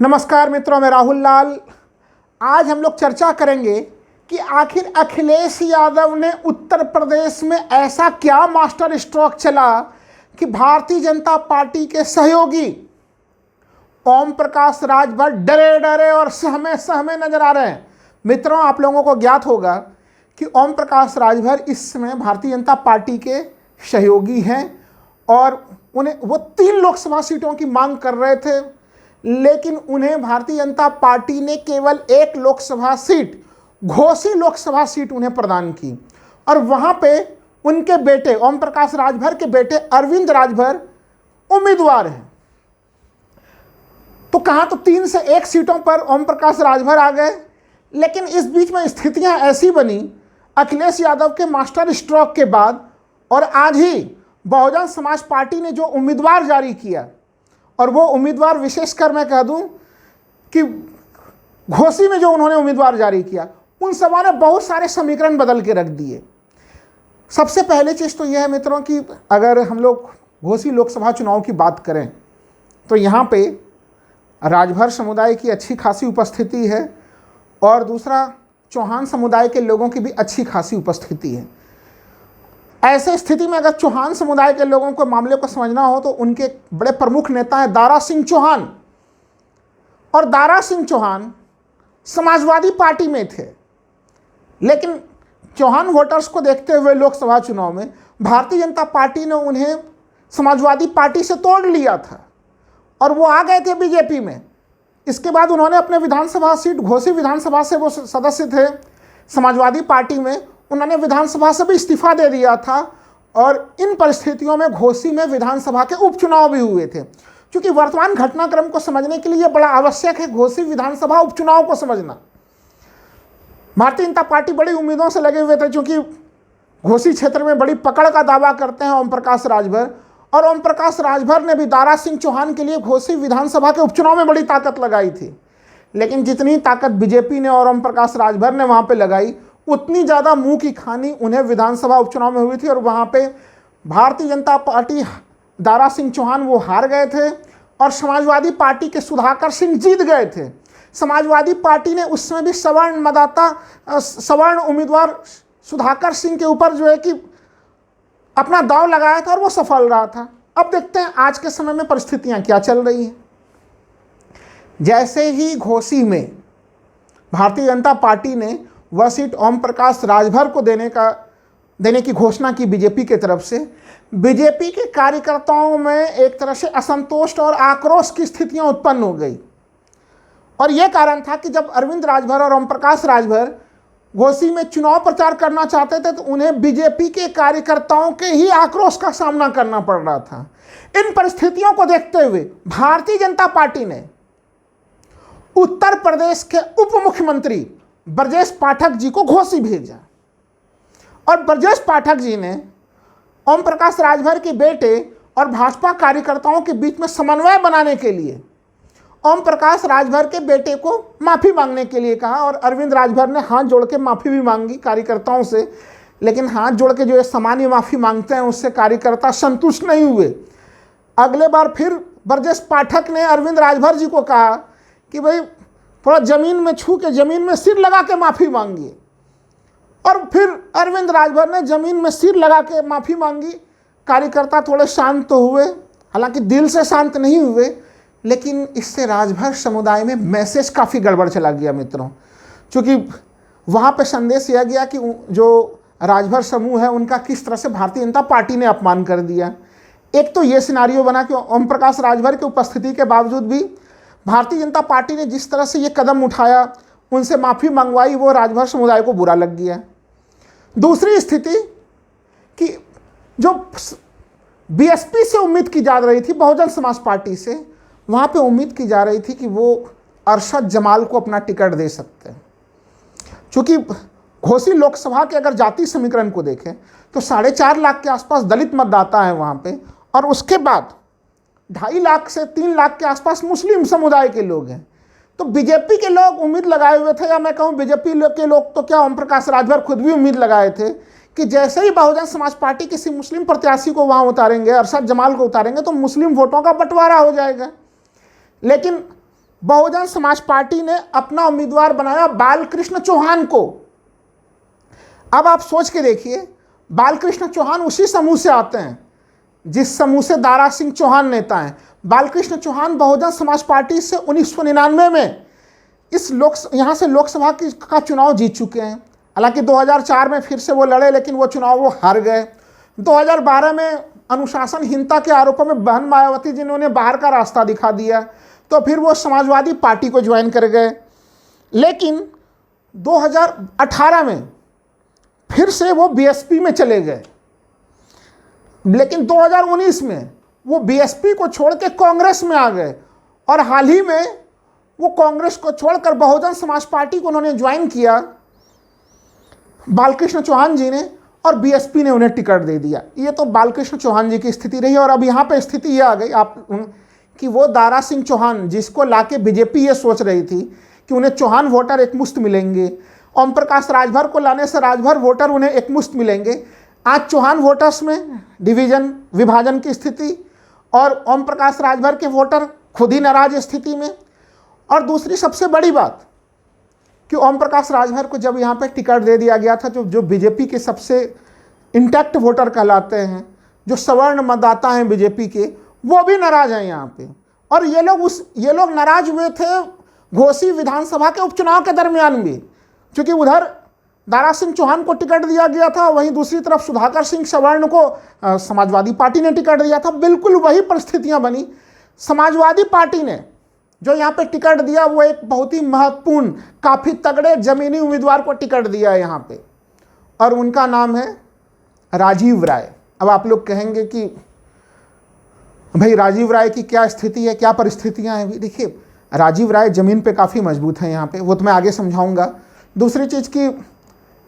नमस्कार मित्रों, मैं राहुल लाल। आज हम लोग चर्चा करेंगे कि आखिर अखिलेश यादव ने उत्तर प्रदेश में ऐसा क्या मास्टर स्ट्रोक चला कि भारतीय जनता पार्टी के सहयोगी ओम प्रकाश राजभर डरे डरे और सहमे सहमे नजर आ रहे हैं। मित्रों, आप लोगों को ज्ञात होगा कि ओम प्रकाश राजभर इस समय भारतीय जनता पार्टी के सहयोगी हैं और वो 3 लोकसभा सीटों की मांग कर रहे थे, लेकिन उन्हें भारतीय जनता पार्टी ने केवल 1 लोकसभा सीट, घोसी लोकसभा सीट उन्हें प्रदान की और वहां पे उनके बेटे ओम प्रकाश राजभर के बेटे अरविंद राजभर उम्मीदवार हैं। तो कहा तो 3 से 1 सीटों पर ओम प्रकाश राजभर आ गए, लेकिन इस बीच में स्थितियां ऐसी बनी अखिलेश यादव के मास्टर स्ट्रोक के बाद, और आज ही बहुजन समाज पार्टी ने जो उम्मीदवार जारी किया, और वो उम्मीदवार विशेषकर मैं कह दूं कि घोसी में जो उन्होंने उम्मीदवार जारी किया, उन सबों ने बहुत सारे समीकरण बदल के रख दिए। सबसे पहले चीज़ तो यह है मित्रों कि अगर हम लोग घोसी लोकसभा चुनाव की बात करें तो यहाँ पे राजभर समुदाय की अच्छी खासी उपस्थिति है और दूसरा चौहान समुदाय के लोगों की भी अच्छी खासी उपस्थिति है। ऐसे स्थिति में अगर चौहान समुदाय के लोगों को मामले को समझना हो तो उनके बड़े प्रमुख नेता हैं दारा सिंह चौहान, और दारा सिंह चौहान समाजवादी पार्टी में थे, लेकिन चौहान वोटर्स को देखते हुए लोकसभा चुनाव में भारतीय जनता पार्टी ने उन्हें समाजवादी पार्टी से तोड़ लिया था और वो आ गए थे बीजेपी में। इसके बाद उन्होंने अपने विधानसभा सीट घोसी विधानसभा से, वो सदस्य थे समाजवादी पार्टी में, उन्होंने विधानसभा से भी इस्तीफा दे दिया था और इन परिस्थितियों में घोसी में विधानसभा के उपचुनाव भी हुए थे। क्योंकि वर्तमान घटनाक्रम को समझने के लिए बड़ा आवश्यक है घोसी विधानसभा उपचुनाव को समझना। भारतीय जनता पार्टी बड़ी उम्मीदों से लगे हुए थे, क्योंकि घोसी क्षेत्र में बड़ी पकड़ का दावा करते हैं ओम प्रकाश राजभर, और ओम प्रकाश राजभर ने भी दारा सिंह चौहान के लिए घोसी विधानसभा के उपचुनाव में बड़ी ताकत लगाई थी। लेकिन जितनी ताकत बीजेपी ने और ओम प्रकाश राजभर ने वहां पर लगाई, उतनी ज़्यादा मुंह की खानी उन्हें विधानसभा उपचुनाव में हुई थी और वहाँ पे भारतीय जनता पार्टी दारा सिंह चौहान वो हार गए थे और समाजवादी पार्टी के सुधाकर सिंह जीत गए थे। समाजवादी पार्टी ने उस समय भी सवर्ण उम्मीदवार सुधाकर सिंह के ऊपर जो है कि अपना दांव लगाया था और वो सफल रहा था। अब देखते हैं आज के समय में परिस्थितियाँ क्या चल रही हैं। जैसे ही घोसी में भारतीय जनता पार्टी ने वह सीट ओम प्रकाश राजभर को देने की घोषणा की बीजेपी की तरफ से, बीजेपी के कार्यकर्ताओं में एक तरह से असंतोष और आक्रोश की स्थितियां उत्पन्न हो गई। और यह कारण था कि जब अरविंद राजभर और ओम प्रकाश राजभर घोसी में चुनाव प्रचार करना चाहते थे तो उन्हें बीजेपी के कार्यकर्ताओं के ही आक्रोश का सामना करना पड़ रहा था। इन परिस्थितियों को देखते हुए भारतीय जनता पार्टी ने उत्तर प्रदेश के उप मुख्यमंत्री ब्रजेश पाठक जी को घोसी भेजा और ब्रजेश पाठक जी ने ओम प्रकाश राजभर के बेटे और भाजपा कार्यकर्ताओं के बीच में समन्वय बनाने के लिए ओम प्रकाश राजभर के बेटे को माफ़ी मांगने के लिए कहा, और अरविंद राजभर ने हाथ जोड़ के माफ़ी भी मांगी कार्यकर्ताओं से। लेकिन हाथ जोड़ के जो ये सामान्य माफ़ी मांगते हैं उससे कार्यकर्ता संतुष्ट नहीं हुए। अगले बार फिर ब्रजेश पाठक ने अरविंद राजभर जी को कहा कि भाई थोड़ा ज़मीन में छू के ज़मीन में सिर लगा के माफ़ी मांगिए, और फिर अरविंद राजभर ने ज़मीन में सिर लगा के माफ़ी मांगी। कार्यकर्ता थोड़े शांत तो हुए, हालांकि दिल से शांत नहीं हुए, लेकिन इससे राजभर समुदाय में मैसेज काफ़ी गड़बड़ चला गया मित्रों। क्योंकि वहाँ पे संदेश यह गया कि जो राजभर समूह है उनका किस तरह से भारतीय जनता पार्टी ने अपमान कर दिया। एक तो ये सिनारियो बना कि ओम प्रकाश राजभर की उपस्थिति के बावजूद भी भारतीय जनता पार्टी ने जिस तरह से ये कदम उठाया, उनसे माफ़ी मंगवाई, वो राजभर समुदाय को बुरा लग गया। दूसरी स्थिति कि जो बीएसपी से उम्मीद की जा रही थी, बहुजन समाज पार्टी से, वहाँ पे उम्मीद की जा रही थी कि वो अरशद जमाल को अपना टिकट दे सकते हैं। चूँकि घोसी लोकसभा के अगर जाति समीकरण को देखें तो 4.5 लाख के आसपास दलित मतदाता हैं वहाँ पे, और उसके बाद 2.5 लाख से 3 लाख के आसपास मुस्लिम समुदाय के लोग हैं। तो बीजेपी के लोग उम्मीद लगाए हुए थे, या मैं कहूँ बीजेपी के लोग तो क्या, ओम प्रकाश राजभर खुद भी उम्मीद लगाए थे कि जैसे ही बहुजन समाज पार्टी किसी मुस्लिम प्रत्याशी को वहाँ उतारेंगे, अरशद जमाल को उतारेंगे, तो मुस्लिम वोटों का बंटवारा हो जाएगा। लेकिन बहुजन समाज पार्टी ने अपना उम्मीदवार बनाया बालकृष्ण चौहान को। अब आप सोच के देखिए, बालकृष्ण चौहान उसी समूह से आते हैं जिस समूह से दारा सिंह चौहान नेता हैं। बालकृष्ण चौहान बहुजन समाज पार्टी से 1999 में यहाँ से लोकसभा का चुनाव जीत चुके हैं। हालांकि 2004 में फिर से वो लड़े, लेकिन वो चुनाव वो हार गए। 2012 में अनुशासनहीनता के आरोपों में बहन मायावती जी ने उन्हें बाहर का रास्ता दिखा दिया, तो फिर वो समाजवादी पार्टी को ज्वाइन कर गए। लेकिन 2018 में फिर से वो बीएसपी में चले गए। लेकिन 2019 में वो बीएसपी को छोड़ के कांग्रेस में आ गए, और हाल ही में वो कांग्रेस को छोड़कर बहुजन समाज पार्टी को उन्होंने ज्वाइन किया, बालकृष्ण चौहान जी ने, और बीएसपी ने उन्हें टिकट दे दिया। ये तो बालकृष्ण चौहान जी की स्थिति रही। और अब यहाँ पे स्थिति ये आ गई कि वो दारा सिंह चौहान, जिसको लाके बीजेपी ये सोच रही थी कि उन्हें चौहान वोटर एक मुश्त मिलेंगे, ओम प्रकाश राजभर को लाने से राजभर वोटर उन्हें एक मुश्त मिलेंगे, आज चौहान वोटर्स में विभाजन की स्थिति, और ओम प्रकाश राजभर के वोटर खुद ही नाराज स्थिति में। और दूसरी सबसे बड़ी बात कि ओम प्रकाश राजभर को जब यहाँ पे टिकट दे दिया गया था, जो बीजेपी के सबसे इंटैक्ट वोटर कहलाते हैं, जो सवर्ण मतदाता हैं बीजेपी के, वो भी नाराज हैं यहाँ पे। और ये लोग नाराज हुए थे घोसी विधानसभा के उपचुनाव के दरमियान भी, क्योंकि उधर दारा सिंह चौहान को टिकट दिया गया था, वहीं दूसरी तरफ सुधाकर सिंह सवर्ण को समाजवादी पार्टी ने टिकट दिया था। बिल्कुल वही परिस्थितियां बनी। समाजवादी पार्टी ने जो यहाँ पे टिकट दिया, वो एक बहुत ही महत्वपूर्ण, काफ़ी तगड़े जमीनी उम्मीदवार को टिकट दिया है यहाँ पे, और उनका नाम है राजीव राय। अब आप लोग कहेंगे कि भाई राजीव राय की क्या स्थिति है, क्या परिस्थितियाँ हैं। देखिए, राजीव राय ज़मीन पे काफ़ी मजबूत है यहाँ पे, वो तो मैं आगे समझाऊँगा। दूसरी चीज़ कि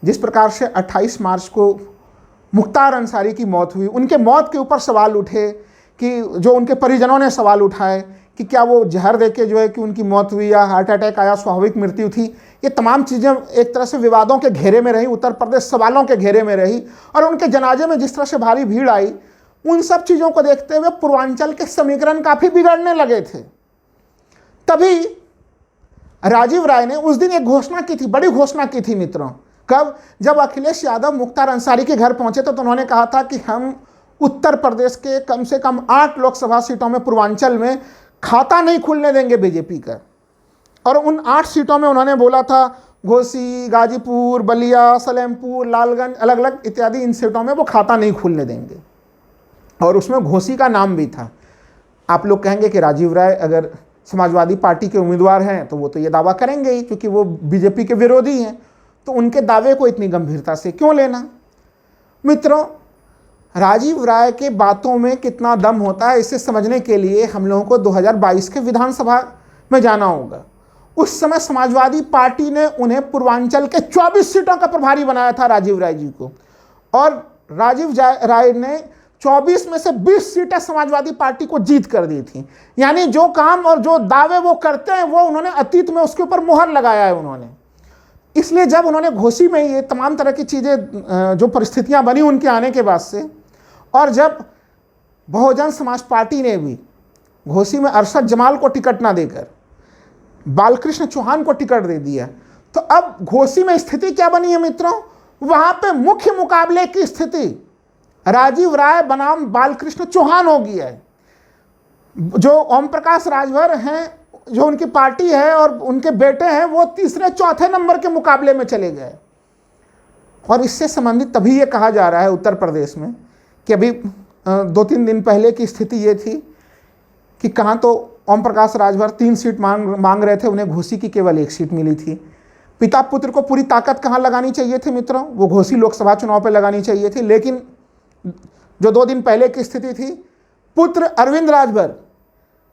जिस प्रकार से 28 मार्च को मुख्तार अंसारी की मौत हुई, उनके मौत के ऊपर सवाल उठे, कि जो उनके परिजनों ने सवाल उठाए कि क्या वो जहर देके जो है कि उनकी मौत हुई, या हार्ट अटैक आया, स्वाभाविक मृत्यु थी। ये तमाम चीज़ें एक तरह से विवादों के घेरे में रही, उत्तर प्रदेश सवालों के घेरे में रही, और उनके जनाजे में जिस तरह से भारी भीड़ आई, उन सब चीज़ों को देखते हुए पूर्वांचल के समीकरण काफ़ी बिगड़ने लगे थे। तभी राजीव राय ने उस दिन एक घोषणा की थी, बड़ी घोषणा की थी मित्रों। कब? जब अखिलेश यादव मुख्तार अंसारी के घर पहुंचे तो उन्होंने कहा था कि हम उत्तर प्रदेश के कम से कम 8 लोकसभा सीटों में पूर्वांचल में खाता नहीं खुलने देंगे बीजेपी का। और उन 8 सीटों में उन्होंने बोला था घोसी, गाजीपुर, बलिया, सलेमपुर, लालगंज, अलग अलग इत्यादि, इन सीटों में वो खाता नहीं खुलने देंगे, और उसमें घोसी का नाम भी था। आप लोग कहेंगे कि राजीव राय अगर समाजवादी पार्टी के उम्मीदवार हैं तो वो तो ये दावा करेंगे ही, क्योंकि वो बीजेपी के विरोधी हैं, तो उनके दावे को इतनी गंभीरता से क्यों लेना। मित्रों, राजीव राय के बातों में कितना दम होता है, इसे समझने के लिए हम लोगों को 2022 के विधानसभा में जाना होगा। उस समय समाजवादी पार्टी ने उन्हें पूर्वांचल के 24 सीटों का प्रभारी बनाया था, राजीव राय जी को, और राजीव राय ने 24 में से 20 सीटें समाजवादी पार्टी को जीत कर दी थी। यानी जो काम और जो दावे वो करते हैं, वो उन्होंने अतीत में उसके ऊपर मुहर लगाया है उन्होंने। इसलिए जब उन्होंने घोसी में ये तमाम तरह की चीज़ें, जो परिस्थितियां बनी उनके आने के बाद से, और जब बहुजन समाज पार्टी ने भी घोसी में अरशद जमाल को टिकट ना देकर बालकृष्ण चौहान को टिकट दे दिया, तो अब घोसी में स्थिति क्या बनी है मित्रों? वहां पे मुख्य मुकाबले की स्थिति राजीव राय बनाम बालकृष्ण चौहान हो गई है। जो ओम प्रकाश राजभर हैं, जो उनकी पार्टी है, और उनके बेटे हैं, वो तीसरे चौथे नंबर के मुकाबले में चले गए। और इससे संबंधित तभी ये कहा जा रहा है उत्तर प्रदेश में कि अभी 2-3 दिन पहले की स्थिति ये थी कि कहाँ तो ओम प्रकाश राजभर 3 सीट मांग रहे थे, उन्हें घोसी की केवल 1 सीट मिली थी। पिता पुत्र को पूरी ताकत कहाँ लगानी चाहिए थी मित्रों? वो घोसी लोकसभा चुनाव पर लगानी चाहिए थी। लेकिन जो 2 दिन पहले की स्थिति थी, पुत्र अरविंद राजभर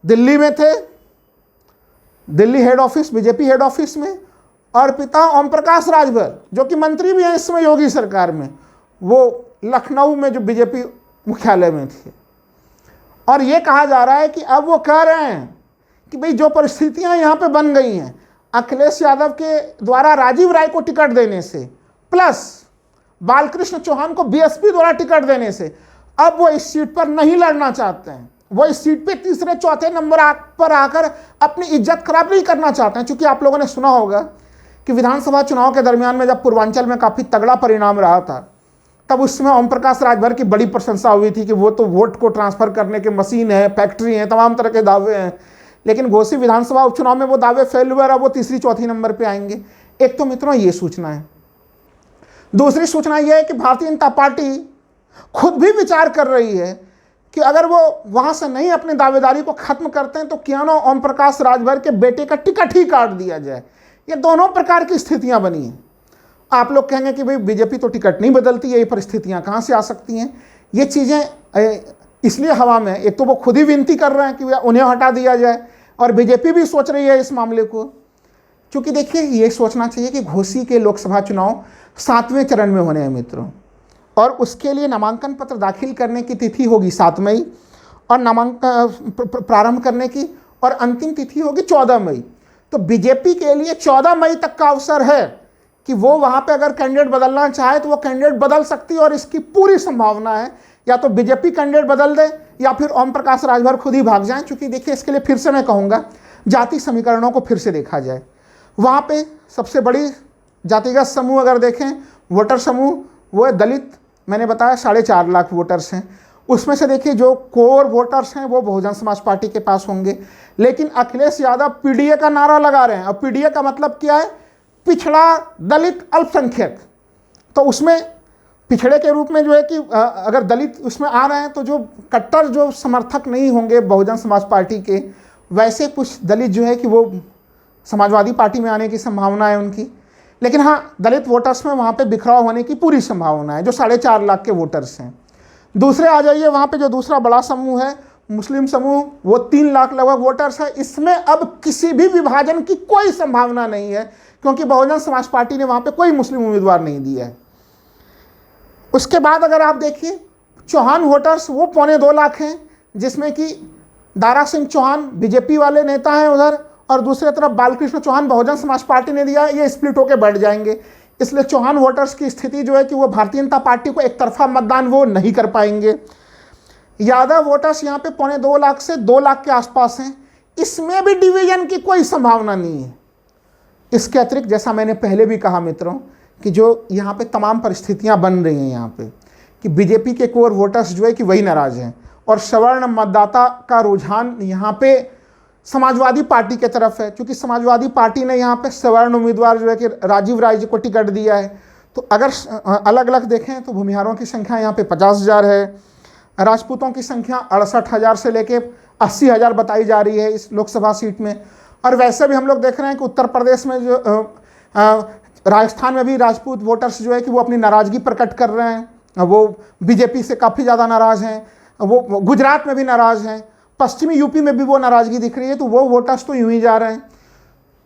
दिल्ली में थे, Delhi head office, BJP head office में, और पिता ओम प्रकाश राजभर, जो कि मंत्री भी हैं इस समय योगी सरकार में, वो लखनऊ में जो बीजेपी मुख्यालय में थे। और ये कहा जा रहा है कि अब वो कह रहे हैं कि भाई जो परिस्थितियां यहाँ पे बन गई हैं अखिलेश यादव के द्वारा राजीव राय को टिकट देने से, प्लस बालकृष्ण चौहान को बीएसपी द्वारा टिकट देने से, अब वो इस सीट पर नहीं लड़ना चाहते हैं। वो इस सीट पे तीसरे चौथे नंबर पर आकर अपनी इज्जत खराब नहीं करना चाहते हैं। क्योंकि आप लोगों ने सुना होगा कि विधानसभा चुनाव के दरमियान में जब पूर्वांचल में काफ़ी तगड़ा परिणाम रहा था, तब उस समय ओम प्रकाश राजभर की बड़ी प्रशंसा हुई थी कि वो तो वोट को ट्रांसफर करने के मशीन है, फैक्ट्री है, तमाम तरह के दावे हैं। लेकिन घोसी विधानसभा उपचुनाव में वो दावे फेल हुए और अब वो तीसरी चौथी नंबर पे आएंगे। एक तो मित्रों ये सूचना है। दूसरी सूचना यह है कि भारतीय जनता पार्टी खुद भी विचार कर रही है कि अगर वो वहां से नहीं अपनी दावेदारी को खत्म करते हैं तो क्यों ना ओम प्रकाश राजभर के बेटे का टिकट ही काट दिया जाए। ये दोनों प्रकार की स्थितियां बनी हैं। आप लोग कहेंगे कि भाई बीजेपी तो टिकट नहीं बदलती है, ये परिस्थितियां कहां से आ सकती हैं। ये चीज़ें इसलिए हवा में, एक तो वो खुद ही विनती कर रहे हैं कि उन्हें हटा दिया जाए और बीजेपी भी सोच रही है इस मामले को। क्योंकि देखिए ये सोचना चाहिए कि घोसी के लोकसभा चुनाव 7वें चरण में होने हैं मित्रों, और उसके लिए नामांकन पत्र दाखिल करने की तिथि होगी 7 मई और नामांकन प्रारंभ करने की और अंतिम तिथि होगी 14 मई। तो बीजेपी के लिए 14 मई तक का अवसर है कि वो वहाँ पे अगर कैंडिडेट बदलना चाहे तो वो कैंडिडेट बदल सकती है, और इसकी पूरी संभावना है या तो बीजेपी कैंडिडेट बदल दे या फिर ओम प्रकाश राजभर खुद ही भाग जाएं। क्योंकि देखिए इसके लिए फिर से मैं कहूँगा जाति समीकरणों को फिर से देखा जाए। वहाँ पे सबसे बड़ी जातिगत समूह अगर देखें, वोटर समूह, वो है दलित। मैंने बताया 4.5 लाख वोटर्स हैं। उसमें से देखिए जो कोर वोटर्स हैं वो बहुजन समाज पार्टी के पास होंगे। लेकिन अखिलेश यादव पीडीए का नारा लगा रहे हैं, और पीडीए का मतलब क्या है? पिछड़ा, दलित, अल्पसंख्यक। तो उसमें पिछड़े के रूप में जो है कि अगर दलित उसमें आ रहे हैं तो जो कट्टर जो समर्थक नहीं होंगे बहुजन समाज पार्टी के, वैसे कुछ दलित जो है कि वो समाजवादी पार्टी में आने की संभावना है उनकी। लेकिन हाँ, दलित वोटर्स में वहाँ पे बिखराव होने की पूरी संभावना है, जो 4.5 लाख के वोटर्स हैं। दूसरे आ जाइए, वहाँ पे जो दूसरा बड़ा समूह है मुस्लिम समूह, वो 3 लाख लगभग वोटर्स है। इसमें अब किसी भी विभाजन की कोई संभावना नहीं है, क्योंकि बहुजन समाज पार्टी ने वहाँ पे कोई मुस्लिम उम्मीदवार नहीं दिया है। उसके बाद अगर आप देखिए चौहान वोटर्स, वो 2.25 लाख हैं, जिसमें कि दारा सिंह चौहान बीजेपी वाले नेता हैं उधर, और दूसरी तरफ बालकृष्ण चौहान बहुजन समाज पार्टी ने दिया। ये स्प्लिट होकर बैठ जाएंगे। इसलिए चौहान वोटर्स की स्थिति जो है कि वो भारतीय जनता पार्टी को एक तरफा मतदान वो नहीं कर पाएंगे। यादव वोटर्स यहाँ पे 2.25 लाख से 2 लाख के आसपास हैं। इसमें भी डिवीजन की कोई संभावना नहीं है। इसके अतिरिक्त जैसा मैंने पहले भी कहा मित्रों कि जो यहाँ पे तमाम परिस्थितियाँ बन रही हैं यहाँ पे कि बीजेपी के कोर वोटर्स जो है कि वही नाराज़ हैं, और सवर्ण मतदाता का रुझान यहाँ पे समाजवादी पार्टी के तरफ है। क्योंकि समाजवादी पार्टी ने यहाँ पे सवर्ण उम्मीदवार जो है कि राजीव राय जी को टिकट दिया है। तो अगर अलग अलग देखें तो भूमिहारों की संख्या यहाँ पे 50,000 है, राजपूतों की संख्या 68,000 से लेके 80,000 बताई जा रही है इस लोकसभा सीट में। और वैसे भी हम लोग देख रहे हैं कि उत्तर प्रदेश में जो राजस्थान में भी राजपूत वोटर्स जो है कि वो अपनी नाराज़गी प्रकट कर रहे हैं। वो बीजेपी से काफ़ी ज़्यादा नाराज़ हैं। वो गुजरात में भी नाराज़ हैं, पश्चिमी यूपी में भी वो नाराज़गी दिख रही है। तो वो वोटर्स तो यूं ही जा रहे हैं।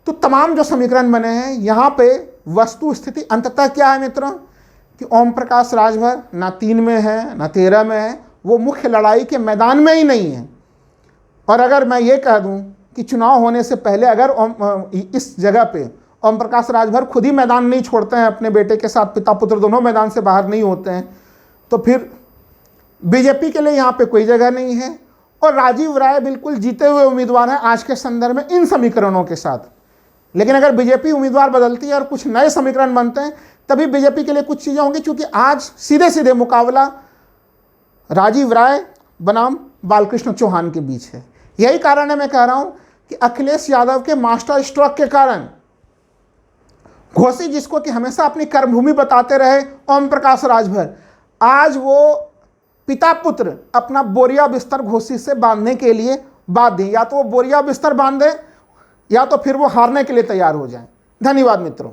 तो तमाम जो समीकरण बने हैं यहाँ पे वस्तु स्थिति अंततः क्या है मित्रों कि ओम प्रकाश राजभर ना 3 में है ना 13 में है, वो मुख्य लड़ाई के मैदान में ही नहीं है। और अगर मैं ये कह दूं कि चुनाव होने से पहले अगर इस जगह पे ओम प्रकाश राजभर खुद ही मैदान नहीं छोड़ते हैं अपने बेटे के साथ, पिता पुत्र दोनों मैदान से बाहर नहीं होते हैं, तो फिर बीजेपी के लिए यहाँ पे कोई जगह नहीं है। और राजीव राय बिल्कुल जीते हुए उम्मीदवार हैं आज के संदर्भ में इन समीकरणों के साथ। लेकिन अगर बीजेपी उम्मीदवार बदलती है और कुछ नए समीकरण बनते हैं, तभी बीजेपी के लिए कुछ चीज़ें होंगी। क्योंकि आज सीधे सीधे मुकाबला राजीव राय बनाम बालकृष्ण चौहान के बीच है। यही कारण है मैं कह रहा हूं कि अखिलेश यादव के मास्टर स्ट्रोक के कारण घोसी, जिसको कि हमेशा अपनी कर्मभूमि बताते रहे ओम प्रकाश राजभर, आज वो पिता पुत्र अपना बोरिया बिस्तर घोसी से बांधने के लिए बाध्य हैं। या तो वो बोरिया बिस्तर बांधे या तो फिर वो हारने के लिए तैयार हो जाएं। धन्यवाद मित्रों।